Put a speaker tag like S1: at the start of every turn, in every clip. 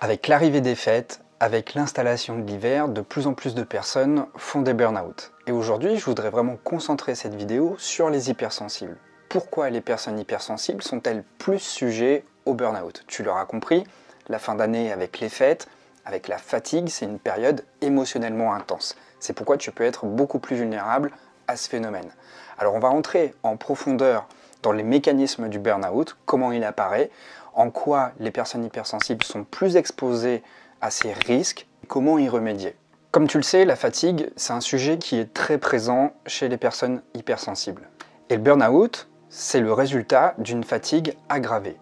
S1: Avec l'arrivée des fêtes, avec l'installation de l'hiver, de plus en plus de personnes font des burn-out. Et aujourd'hui, je voudrais vraiment concentrer cette vidéo sur les hypersensibles. Pourquoi les personnes hypersensibles sont-elles plus sujets au burn-out? Tu l'auras compris, la fin d'année avec les fêtes, avec la fatigue, c'est une période émotionnellement intense. C'est pourquoi tu peux être beaucoup plus vulnérable à ce phénomène. Alors on va entrer en profondeur dans les mécanismes du burn-out, comment il apparaît, en quoi les personnes hypersensibles sont plus exposées à ces risques, comment y remédier. Comme tu le sais, la fatigue, c'est un sujet qui est très présent chez les personnes hypersensibles. Et le burn-out, c'est le résultat d'une fatigue aggravée.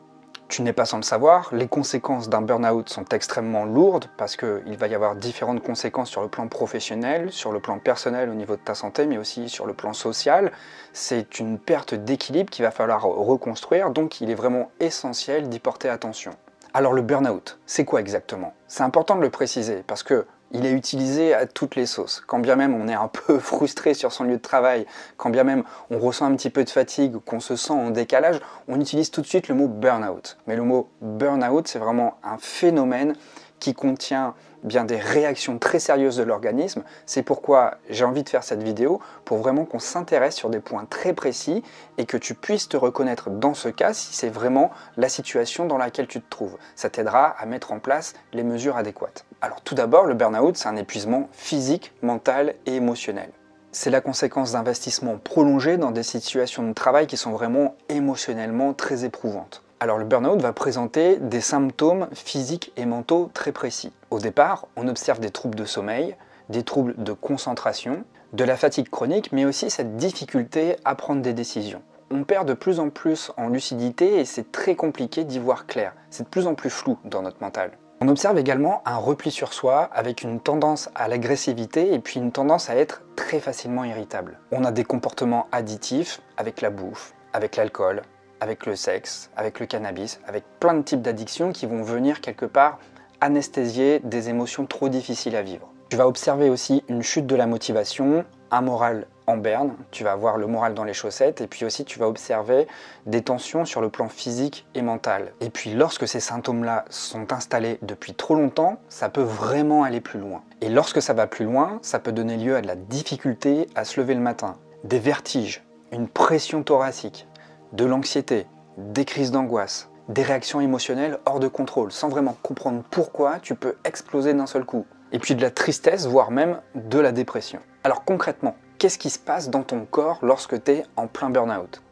S1: Tu n'es pas sans le savoir, les conséquences d'un burn-out sont extrêmement lourdes parce qu'il va y avoir différentes conséquences sur le plan professionnel, sur le plan personnel au niveau de ta santé, mais aussi sur le plan social. C'est une perte d'équilibre qu'il va falloir reconstruire, donc il est vraiment essentiel d'y porter attention. Alors le burn-out, c'est quoi exactement? C'est important de le préciser parce que il est utilisé à toutes les sauces. Quand bien même on est un peu frustré sur son lieu de travail, quand bien même on ressent un petit peu de fatigue, qu'on se sent en décalage, on utilise tout de suite le mot burn-out. Mais le mot burn-out, c'est vraiment un phénomène qui contient bien des réactions très sérieuses de l'organisme. C'est pourquoi j'ai envie de faire cette vidéo, pour vraiment qu'on s'intéresse sur des points très précis et que tu puisses te reconnaître dans ce cas si c'est vraiment la situation dans laquelle tu te trouves. Ça t'aidera à mettre en place les mesures adéquates. Alors tout d'abord, le burn-out, c'est un épuisement physique, mental et émotionnel. C'est la conséquence d'investissements prolongés dans des situations de travail qui sont vraiment émotionnellement très éprouvantes. Alors le burn-out va présenter des symptômes physiques et mentaux très précis. Au départ, on observe des troubles de sommeil, des troubles de concentration, de la fatigue chronique, mais aussi cette difficulté à prendre des décisions. On perd de plus en plus en lucidité et c'est très compliqué d'y voir clair. C'est de plus en plus flou dans notre mental. On observe également un repli sur soi avec une tendance à l'agressivité et puis une tendance à être très facilement irritable. On a des comportements addictifs avec la bouffe, avec l'alcool, avec le sexe, avec le cannabis, avec plein de types d'addictions qui vont venir quelque part anesthésier des émotions trop difficiles à vivre. Tu vas observer aussi une chute de la motivation, un moral en berne, tu vas avoir le moral dans les chaussettes et puis aussi tu vas observer des tensions sur le plan physique et mental. Et puis lorsque ces symptômes-là sont installés depuis trop longtemps, ça peut vraiment aller plus loin. Et lorsque ça va plus loin, ça peut donner lieu à de la difficulté à se lever le matin, des vertiges, une pression thoracique, de l'anxiété, des crises d'angoisse, des réactions émotionnelles hors de contrôle, sans vraiment comprendre pourquoi tu peux exploser d'un seul coup. Et puis de la tristesse, voire même de la dépression. Alors concrètement, qu'est-ce qui se passe dans ton corps lorsque tu es en plein burn-out?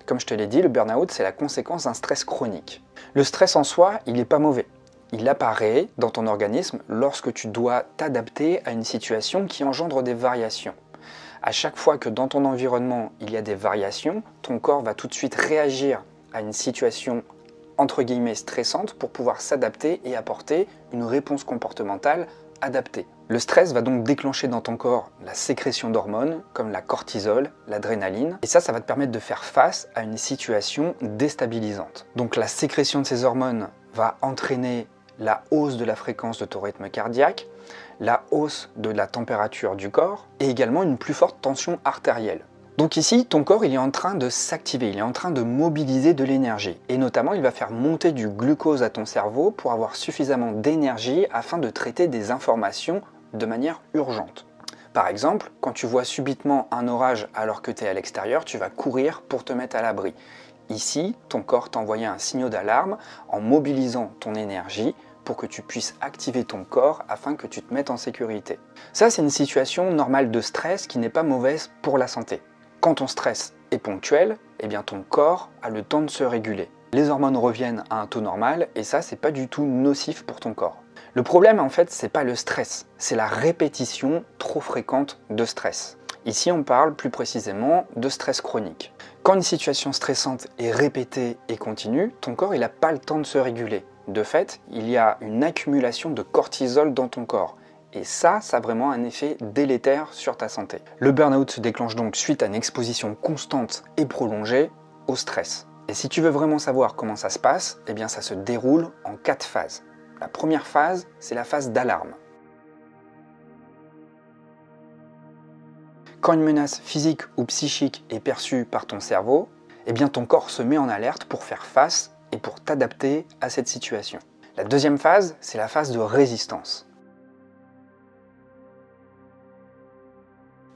S1: Comme je te l'ai dit, le burn-out, c'est la conséquence d'un stress chronique. Le stress en soi, il n'est pas mauvais. Il apparaît dans ton organisme lorsque tu dois t'adapter à une situation qui engendre des variations. À chaque fois que dans ton environnement, il y a des variations, ton corps va tout de suite réagir à une situation entre guillemets stressante pour pouvoir s'adapter et apporter une réponse comportementale adaptée. Le stress va donc déclencher dans ton corps la sécrétion d'hormones comme la cortisol, l'adrénaline, et ça va te permettre de faire face à une situation déstabilisante. Donc la sécrétion de ces hormones va entraîner la hausse de la fréquence de ton rythme cardiaque, la hausse de la température du corps et également une plus forte tension artérielle. Donc ici, ton corps il est en train de s'activer, il est en train de mobiliser de l'énergie. Et notamment, il va faire monter du glucose à ton cerveau pour avoir suffisamment d'énergie afin de traiter des informations de manière urgente. Par exemple, quand tu vois subitement un orage alors que tu es à l'extérieur, tu vas courir pour te mettre à l'abri. Ici, ton corps t'a envoyé un signal d'alarme en mobilisant ton énergie pour que tu puisses activer ton corps afin que tu te mettes en sécurité. Ça, c'est une situation normale de stress qui n'est pas mauvaise pour la santé. Quand ton stress est ponctuel, eh bien ton corps a le temps de se réguler. Les hormones reviennent à un taux normal et ça, c'est pas du tout nocif pour ton corps. Le problème, en fait, c'est pas le stress, c'est la répétition trop fréquente de stress. Ici, on parle plus précisément de stress chronique. Quand une situation stressante est répétée et continue, ton corps il n'a pas le temps de se réguler. De fait, il y a une accumulation de cortisol dans ton corps. Et ça a vraiment un effet délétère sur ta santé. Le burn-out se déclenche donc suite à une exposition constante et prolongée au stress. Et si tu veux vraiment savoir comment ça se passe, eh bien ça se déroule en 4 phases. La première phase, c'est la phase d'alarme. Quand une menace physique ou psychique est perçue par ton cerveau, eh bien ton corps se met en alerte pour faire face et pour t'adapter à cette situation. La deuxième phase, c'est la phase de résistance.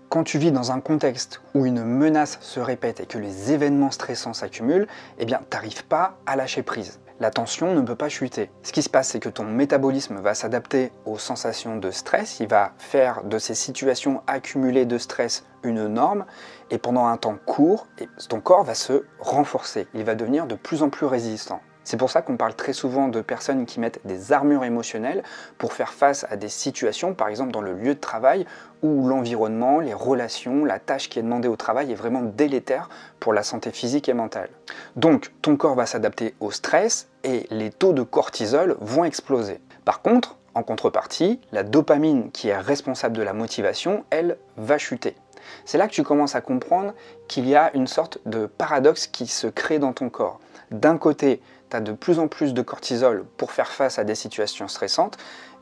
S1: Quand tu vis dans un contexte où une menace se répète et que les événements stressants s'accumulent, eh bien, tu n'arrives pas à lâcher prise. La tension ne peut pas chuter. Ce qui se passe, c'est que ton métabolisme va s'adapter aux sensations de stress, il va faire de ces situations accumulées de stress une norme, et pendant un temps court, ton corps va se renforcer, il va devenir de plus en plus résistant. C'est pour ça qu'on parle très souvent de personnes qui mettent des armures émotionnelles pour faire face à des situations, par exemple dans le lieu de travail, où l'environnement, les relations, la tâche qui est demandée au travail est vraiment délétère pour la santé physique et mentale. Donc, ton corps va s'adapter au stress et les taux de cortisol vont exploser. Par contre, en contrepartie, la dopamine qui est responsable de la motivation, elle, va chuter. C'est là que tu commences à comprendre qu'il y a une sorte de paradoxe qui se crée dans ton corps. D'un côté, tu as de plus en plus de cortisol pour faire face à des situations stressantes,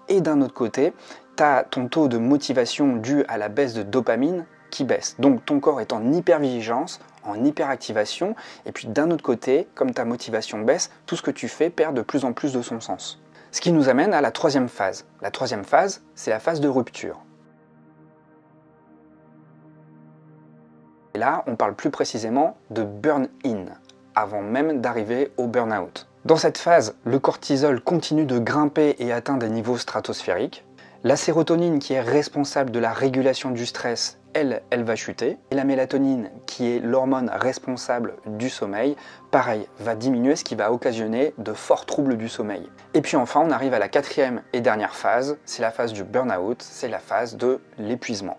S1: et d'un autre côté, tu as ton taux de motivation dû à la baisse de dopamine qui baisse. Donc ton corps est en hypervigilance, en hyperactivation, et puis d'un autre côté, comme ta motivation baisse, tout ce que tu fais perd de plus en plus de son sens. Ce qui nous amène à la troisième phase. La troisième phase, c'est la phase de rupture. Et là, on parle plus précisément de burn-in, avant même d'arriver au burn-out. Dans cette phase, le cortisol continue de grimper et atteint des niveaux stratosphériques. La sérotonine, qui est responsable de la régulation du stress, elle va chuter. Et la mélatonine, qui est l'hormone responsable du sommeil, pareil, va diminuer, ce qui va occasionner de forts troubles du sommeil. Et puis enfin, on arrive à la quatrième et dernière phase, c'est la phase du burn-out, c'est la phase de l'épuisement.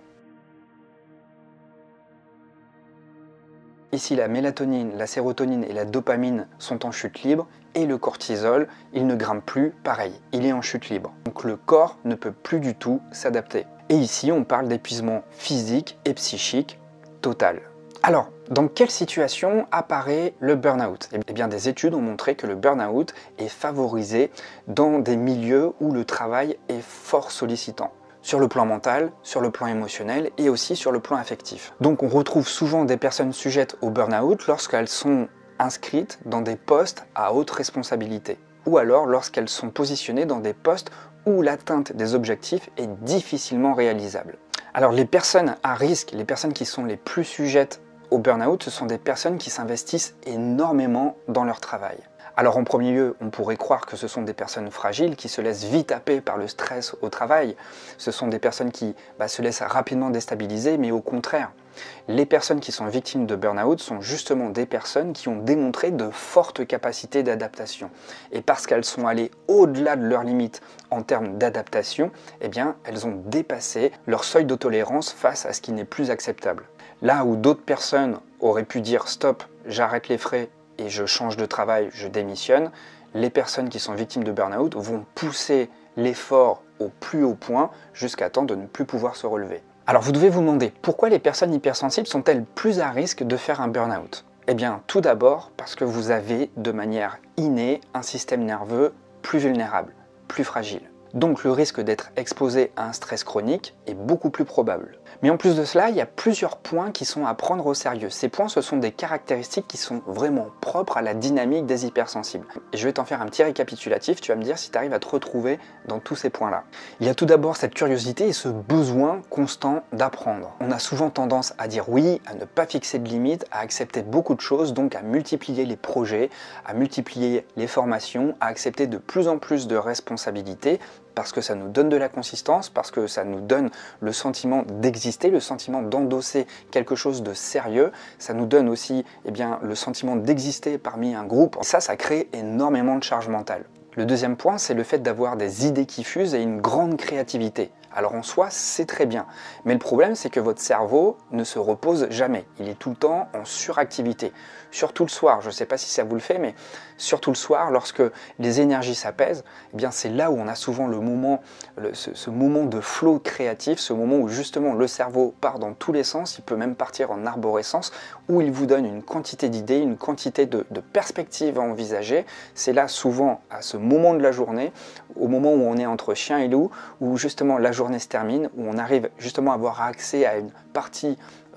S1: Ici, la mélatonine, la sérotonine et la dopamine sont en chute libre et le cortisol, il ne grimpe plus, pareil, il est en chute libre. Donc le corps ne peut plus du tout s'adapter. Et ici, on parle d'épuisement physique et psychique total. Alors, dans quelle situation apparaît le burn-out ? Eh bien, des études ont montré que le burn-out est favorisé dans des milieux où le travail est fort sollicitant. Sur le plan mental, sur le plan émotionnel et aussi sur le plan affectif. Donc on retrouve souvent des personnes sujettes au burn-out lorsqu'elles sont inscrites dans des postes à haute responsabilité ou alors lorsqu'elles sont positionnées dans des postes où l'atteinte des objectifs est difficilement réalisable. Alors les personnes à risque, les personnes qui sont les plus sujettes au burn-out, ce sont des personnes qui s'investissent énormément dans leur travail. Alors en premier lieu, on pourrait croire que ce sont des personnes fragiles qui se laissent vite happer par le stress au travail. Ce sont des personnes qui se laissent rapidement déstabiliser, mais au contraire, les personnes qui sont victimes de burn-out sont justement des personnes qui ont démontré de fortes capacités d'adaptation. Et parce qu'elles sont allées au-delà de leurs limites en termes d'adaptation, eh bien, elles ont dépassé leur seuil de tolérance face à ce qui n'est plus acceptable. Là où d'autres personnes auraient pu dire « stop, j'arrête les frais », et je change de travail, je démissionne, les personnes qui sont victimes de burn-out vont pousser l'effort au plus haut point jusqu'à temps de ne plus pouvoir se relever. Alors vous devez vous demander, pourquoi les personnes hypersensibles sont-elles plus à risque de faire un burn-out ? Eh bien, tout d'abord parce que vous avez de manière innée un système nerveux plus vulnérable, plus fragile. Donc le risque d'être exposé à un stress chronique est beaucoup plus probable. Mais en plus de cela, il y a plusieurs points qui sont à prendre au sérieux. Ces points, ce sont des caractéristiques qui sont vraiment propres à la dynamique des hypersensibles. Et je vais t'en faire un petit récapitulatif, tu vas me dire si tu arrives à te retrouver dans tous ces points-là. Il y a tout d'abord cette curiosité et ce besoin constant d'apprendre. On a souvent tendance à dire oui, à ne pas fixer de limites, à accepter beaucoup de choses, donc à multiplier les projets, à multiplier les formations, à accepter de plus en plus de responsabilités, parce que ça nous donne de la consistance, parce que ça nous donne le sentiment d'exister, le sentiment d'endosser quelque chose de sérieux. Ça nous donne aussi le sentiment d'exister parmi un groupe. Ça crée énormément de charge mentale. Le deuxième point, c'est le fait d'avoir des idées qui fusent et une grande créativité. Alors en soi, c'est très bien. Mais le problème, c'est que votre cerveau ne se repose jamais. Il est tout le temps en suractivité. Surtout le soir, je ne sais pas si ça vous le fait, mais surtout le soir, lorsque les énergies s'apaisent, c'est là où on a souvent le moment, ce moment de flow créatif, ce moment où justement le cerveau part dans tous les sens, il peut même partir en arborescence, où il vous donne une quantité d'idées, une quantité de perspectives à envisager. C'est là souvent, à ce moment de la journée, au moment où on est entre chien et loup, où justement la journée se termine, où on arrive justement à avoir accès à une partie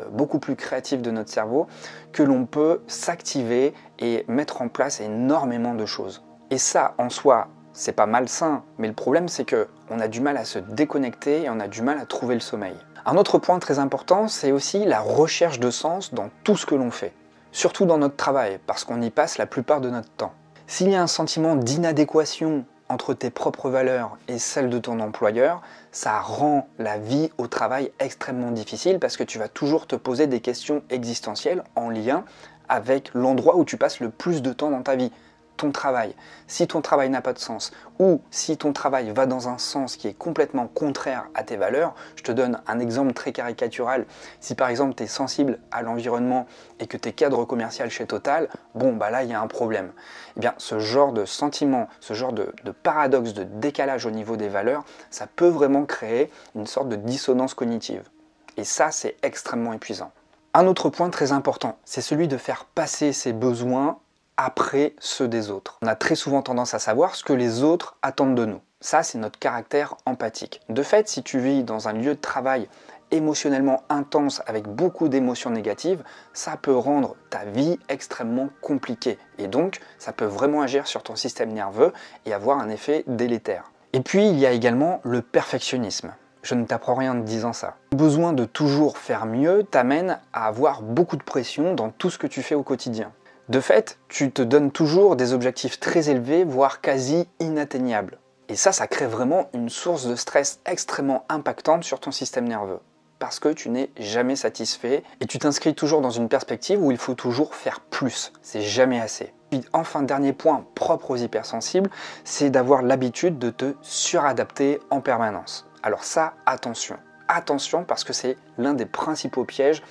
S1: beaucoup plus créative de notre cerveau, que l'on peut s'activer et mettre en place énormément de choses. Et ça, en soi, c'est pas malsain, mais le problème c'est que on a du mal à se déconnecter et on a du mal à trouver le sommeil. Un autre point très important, c'est aussi la recherche de sens dans tout ce que l'on fait. Surtout dans notre travail, parce qu'on y passe la plupart de notre temps. S'il y a un sentiment d'inadéquation entre tes propres valeurs et celles de ton employeur, ça rend la vie au travail extrêmement difficile parce que tu vas toujours te poser des questions existentielles en lien avec l'endroit où tu passes le plus de temps dans ta vie. Ton travail. Si ton travail n'a pas de sens ou si ton travail va dans un sens qui est complètement contraire à tes valeurs, je te donne un exemple très caricatural. Si par exemple tu es sensible à l'environnement et que tu es cadre commercial chez Total, bon bah là il y a un problème. Eh bien ce genre de sentiment, ce genre de paradoxe, de décalage au niveau des valeurs, ça peut vraiment créer une sorte de dissonance cognitive. Et ça c'est extrêmement épuisant. Un autre point très important, c'est celui de faire passer ses besoins après ceux des autres. On a très souvent tendance à savoir ce que les autres attendent de nous. Ça, c'est notre caractère empathique. De fait, si tu vis dans un lieu de travail émotionnellement intense avec beaucoup d'émotions négatives, ça peut rendre ta vie extrêmement compliquée. Et donc, ça peut vraiment agir sur ton système nerveux et avoir un effet délétère. Et puis, il y a également le perfectionnisme. Je ne t'apprends rien en te disant ça. Le besoin de toujours faire mieux t'amène à avoir beaucoup de pression dans tout ce que tu fais au quotidien. De fait, tu te donnes toujours des objectifs très élevés, voire quasi inatteignables. Et ça crée vraiment une source de stress extrêmement impactante sur ton système nerveux. Parce que tu n'es jamais satisfait et tu t'inscris toujours dans une perspective où il faut toujours faire plus. C'est jamais assez. Puis enfin, dernier point propre aux hypersensibles, c'est d'avoir l'habitude de te suradapter en permanence. Alors ça, attention. Attention parce que c'est l'un des principaux pièges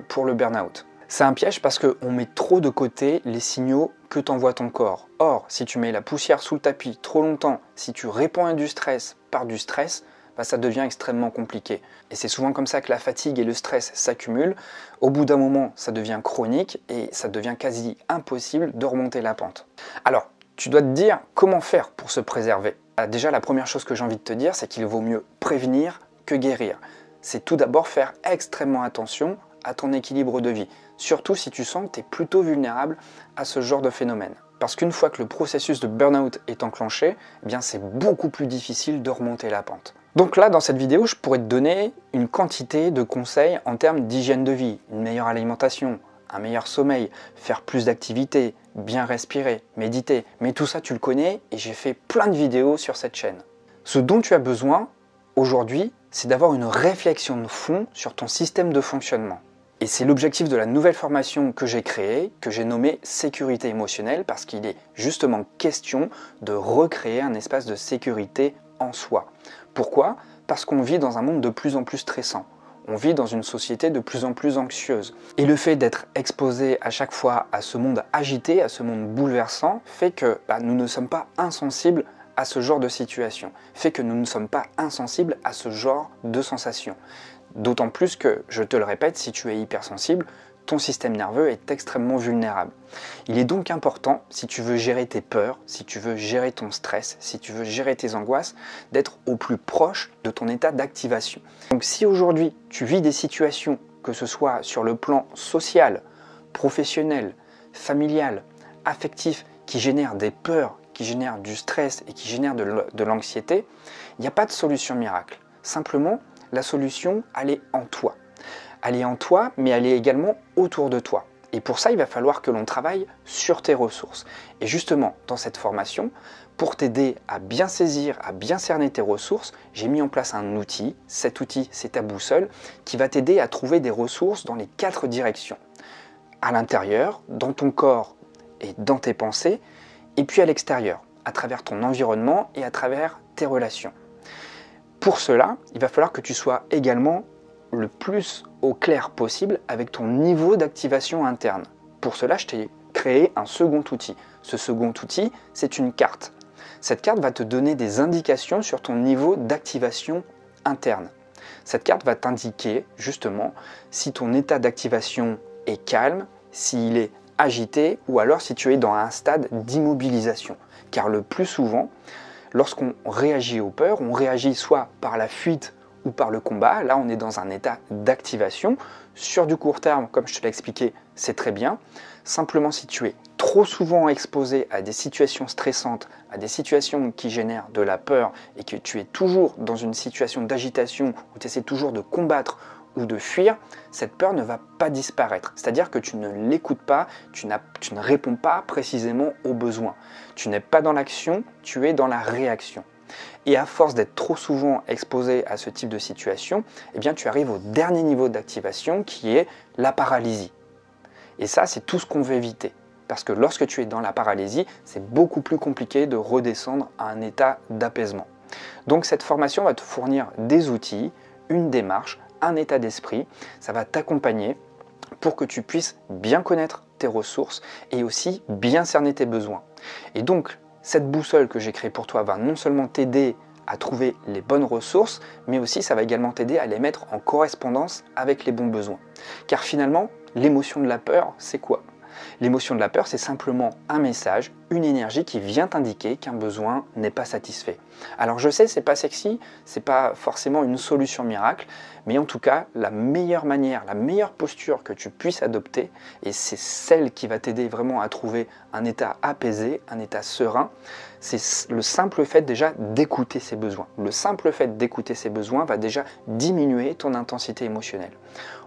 S1: pour le burn-out. C'est un piège parce qu'on met trop de côté les signaux que t'envoie ton corps. Or, si tu mets la poussière sous le tapis trop longtemps, si tu réponds à du stress par du stress, bah ça devient extrêmement compliqué. Et c'est souvent comme ça que la fatigue et le stress s'accumulent. Au bout d'un moment, ça devient chronique et ça devient quasi impossible de remonter la pente. Alors, tu dois te dire comment faire pour se préserver. Déjà, la première chose que j'ai envie de te dire, c'est qu'il vaut mieux prévenir que guérir. C'est tout d'abord faire extrêmement attention à ton équilibre de vie. Surtout si tu sens que tu es plutôt vulnérable à ce genre de phénomène. Parce qu'une fois que le processus de burn-out est enclenché, eh bien c'est beaucoup plus difficile de remonter la pente. Donc là, dans cette vidéo, je pourrais te donner une quantité de conseils en termes d'hygiène de vie, une meilleure alimentation, un meilleur sommeil, faire plus d'activités, bien respirer, méditer. Mais tout ça, tu le connais et j'ai fait plein de vidéos sur cette chaîne. Ce dont tu as besoin aujourd'hui, c'est d'avoir une réflexion de fond sur ton système de fonctionnement. Et c'est l'objectif de la nouvelle formation que j'ai créée, que j'ai nommée sécurité émotionnelle, parce qu'il est justement question de recréer un espace de sécurité en soi. Pourquoi? Parce qu'on vit dans un monde de plus en plus stressant. On vit dans une société de plus en plus anxieuse. Et le fait d'être exposé à chaque fois à ce monde agité, à ce monde bouleversant, fait que nous ne sommes pas insensibles à ce genre de situation, fait que nous ne sommes pas insensibles à ce genre de sensations. D'autant plus que, je te le répète, si tu es hypersensible, ton système nerveux est extrêmement vulnérable. Il est donc important, si tu veux gérer tes peurs, si tu veux gérer ton stress, si tu veux gérer tes angoisses, d'être au plus proche de ton état d'activation. Donc si aujourd'hui tu vis des situations, que ce soit sur le plan social, professionnel, familial, affectif, qui génèrent des peurs, qui génèrent du stress et qui génèrent de l'anxiété, il n'y a pas de solution miracle. Simplement, la solution, elle est en toi. Elle est en toi, mais elle est également autour de toi. Et pour ça, il va falloir que l'on travaille sur tes ressources. Et justement, dans cette formation, pour t'aider à bien saisir, à bien cerner tes ressources, j'ai mis en place un outil. Cet outil, c'est ta boussole, qui va t'aider à trouver des ressources dans les 4 directions. À l'intérieur, dans ton corps et dans tes pensées, et puis à l'extérieur, à travers ton environnement et à travers tes relations. Pour cela, il va falloir que tu sois également le plus au clair possible avec ton niveau d'activation interne. Pour cela, je t'ai créé un second outil. Ce second outil, c'est une carte. Cette carte va te donner des indications sur ton niveau d'activation interne. Cette carte va t'indiquer justement si ton état d'activation est calme, s'il est agité ou alors si tu es dans un stade d'immobilisation. Car le plus souvent, Lorsqu'on réagit aux peurs, on réagit soit par la fuite ou par le combat. Là, on est dans un état d'activation. Sur du court terme, comme je te l'ai expliqué, c'est très bien. Simplement, si tu es trop souvent exposé à des situations stressantes, à des situations qui génèrent de la peur et que tu es toujours dans une situation d'agitation où tu essaies toujours de combattre ou de fuir, cette peur ne va pas disparaître. C'est-à-dire que tu ne l'écoutes pas, tu ne réponds pas précisément aux besoins. Tu n'es pas dans l'action, tu es dans la réaction. Et à force d'être trop souvent exposé à ce type de situation, eh bien, tu arrives au dernier niveau d'activation qui est la paralysie. Et ça, c'est tout ce qu'on veut éviter. Parce que lorsque tu es dans la paralysie, c'est beaucoup plus compliqué de redescendre à un état d'apaisement. Donc cette formation va te fournir des outils, une démarche, un état d'esprit. Ça va t'accompagner pour que tu puisses bien connaître tes ressources et aussi bien cerner tes besoins. Et donc, cette boussole que j'ai créée pour toi va non seulement t'aider à trouver les bonnes ressources, mais aussi ça va également t'aider à les mettre en correspondance avec les bons besoins. Car finalement, l'émotion de la peur, c'est quoi ? L'émotion de la peur, c'est simplement un message, une énergie qui vient t'indiquer qu'un besoin n'est pas satisfait. Alors je sais, c'est pas sexy, c'est pas forcément une solution miracle, mais en tout cas, la meilleure manière, la meilleure posture que tu puisses adopter, et c'est celle qui va t'aider vraiment à trouver un état apaisé, un état serein, c'est le simple fait déjà d'écouter ses besoins. Le simple fait d'écouter ses besoins va déjà diminuer ton intensité émotionnelle.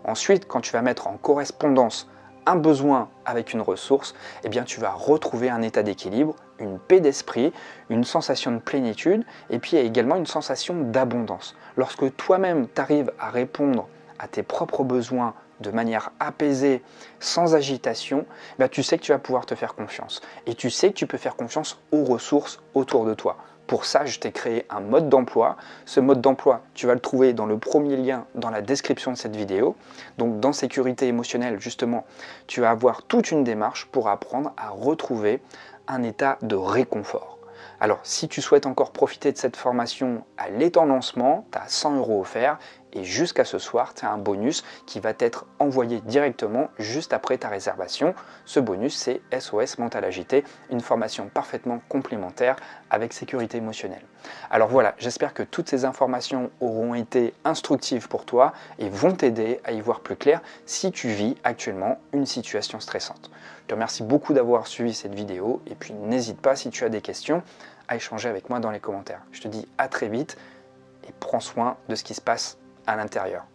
S1: Ensuite, quand tu vas mettre en correspondance un besoin avec une ressource, eh bien tu vas retrouver un état d'équilibre, une paix d'esprit, une sensation de plénitude et puis également une sensation d'abondance. Lorsque toi-même tu arrives à répondre à tes propres besoins de manière apaisée, sans agitation, eh bien, tu sais que tu vas pouvoir te faire confiance. Et tu sais que tu peux faire confiance aux ressources autour de toi. Pour ça, je t'ai créé un mode d'emploi. Ce mode d'emploi, tu vas le trouver dans le premier lien dans la description de cette vidéo. Donc dans sécurité émotionnelle, justement, tu vas avoir toute une démarche pour apprendre à retrouver un état de réconfort. Alors, si tu souhaites encore profiter de cette formation, elle est en lancement, tu as 100 € offerts et jusqu'à ce soir, tu as un bonus qui va t'être envoyé directement juste après ta réservation. Ce bonus, c'est SOS Mental Agité, une formation parfaitement complémentaire avec sécurité émotionnelle. Alors voilà, j'espère que toutes ces informations auront été instructives pour toi et vont t'aider à y voir plus clair si tu vis actuellement une situation stressante. Je te remercie beaucoup d'avoir suivi cette vidéo et puis n'hésite pas si tu as des questions à échanger avec moi dans les commentaires. Je te dis à très vite et prends soin de ce qui se passe à l'intérieur.